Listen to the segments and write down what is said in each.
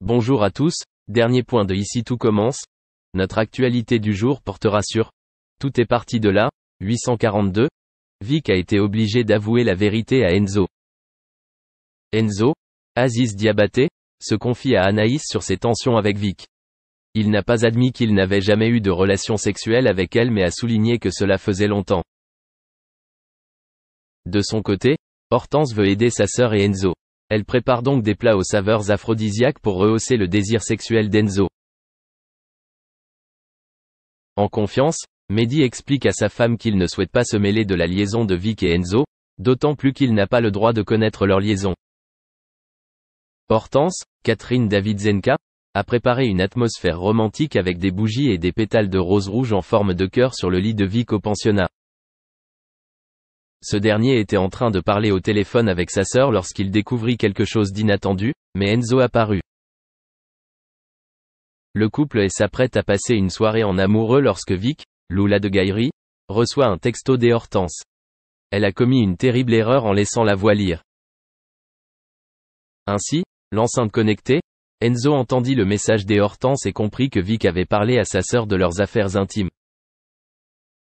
Bonjour à tous, dernier point de Ici tout commence. Notre actualité du jour portera sur Tout est parti de là, 842. Vic a été obligé d'avouer la vérité à Enzo. Enzo, Aziz Diabaté, se confie à Anaïs sur ses tensions avec Vic. Il n'a pas admis qu'il n'avait jamais eu de relation sexuelle avec elle mais a souligné que cela faisait longtemps. De son côté, Hortense veut aider sa sœur et Enzo. Elle prépare donc des plats aux saveurs aphrodisiaques pour rehausser le désir sexuel d'Enzo. En confiance, Mehdi explique à sa femme qu'il ne souhaite pas se mêler de la liaison de Vic et Enzo, d'autant plus qu'il n'a pas le droit de connaître leur liaison. Hortense, Catherine Davidzenka, a préparé une atmosphère romantique avec des bougies et des pétales de rose rouge en forme de cœur sur le lit de Vic au pensionnat. Ce dernier était en train de parler au téléphone avec sa sœur lorsqu'il découvrit quelque chose d'inattendu, mais Enzo apparut. Le couple s'apprête à passer une soirée en amoureux lorsque Vic, Lula de Gaillerie, reçoit un texto d'Hortense. Elle a commis une terrible erreur en laissant la voix lire. Ainsi, l'enceinte connectée, Enzo entendit le message d'Hortense et comprit que Vic avait parlé à sa sœur de leurs affaires intimes.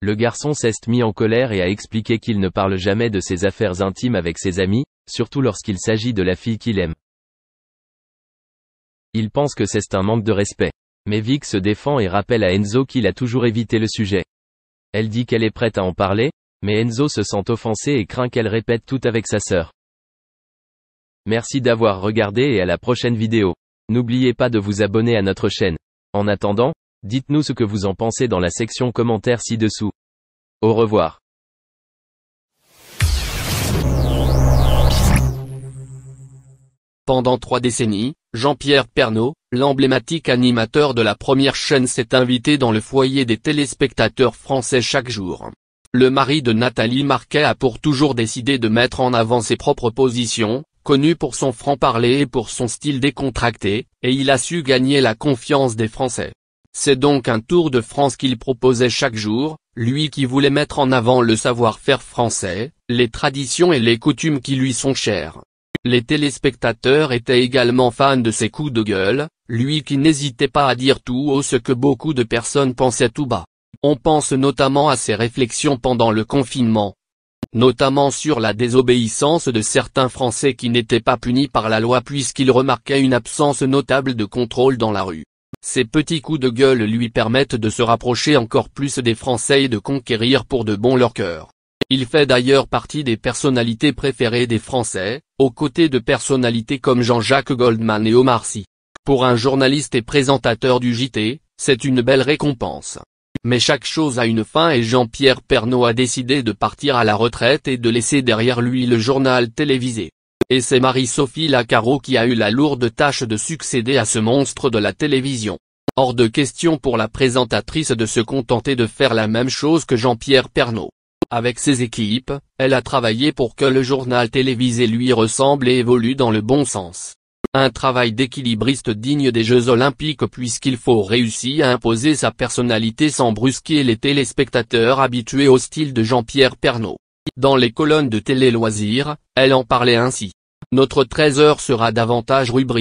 Le garçon s'est mis en colère et a expliqué qu'il ne parle jamais de ses affaires intimes avec ses amis, surtout lorsqu'il s'agit de la fille qu'il aime. Il pense que c'est un manque de respect. Mais Vic se défend et rappelle à Enzo qu'il a toujours évité le sujet. Elle dit qu'elle est prête à en parler, mais Enzo se sent offensé et craint qu'elle répète tout avec sa sœur. Merci d'avoir regardé et à la prochaine vidéo. N'oubliez pas de vous abonner à notre chaîne. En attendant, dites-nous ce que vous en pensez dans la section commentaires ci-dessous. Au revoir. Pendant 3 décennies, Jean-Pierre Pernaut, l'emblématique animateur de la première chaîne s'est invité dans le foyer des téléspectateurs français chaque jour. Le mari de Nathalie Marquet a pour toujours décidé de mettre en avant ses propres positions, connu pour son franc-parler et pour son style décontracté, et il a su gagner la confiance des Français. C'est donc un tour de France qu'il proposait chaque jour, lui qui voulait mettre en avant le savoir-faire français, les traditions et les coutumes qui lui sont chères. Les téléspectateurs étaient également fans de ses coups de gueule, lui qui n'hésitait pas à dire tout haut ce que beaucoup de personnes pensaient tout bas. On pense notamment à ses réflexions pendant le confinement. Notamment sur la désobéissance de certains Français qui n'étaient pas punis par la loi puisqu'ils remarquaient une absence notable de contrôle dans la rue. Ces petits coups de gueule lui permettent de se rapprocher encore plus des Français et de conquérir pour de bon leur cœur. Il fait d'ailleurs partie des personnalités préférées des Français, aux côtés de personnalités comme Jean-Jacques Goldman et Omar Sy. Pour un journaliste et présentateur du JT, c'est une belle récompense. Mais chaque chose a une fin et Jean-Pierre Pernaut a décidé de partir à la retraite et de laisser derrière lui le journal télévisé. Et c'est Marie-Sophie Lacaro qui a eu la lourde tâche de succéder à ce monstre de la télévision. Hors de question pour la présentatrice de se contenter de faire la même chose que Jean-Pierre Pernaut. Avec ses équipes, elle a travaillé pour que le journal télévisé lui ressemble et évolue dans le bon sens. Un travail d'équilibriste digne des Jeux Olympiques puisqu'il faut réussir à imposer sa personnalité sans brusquer les téléspectateurs habitués au style de Jean-Pierre Pernaut. Dans les colonnes de Télé Loisirs, elle en parlait ainsi. Notre trésor sera davantage rubrique.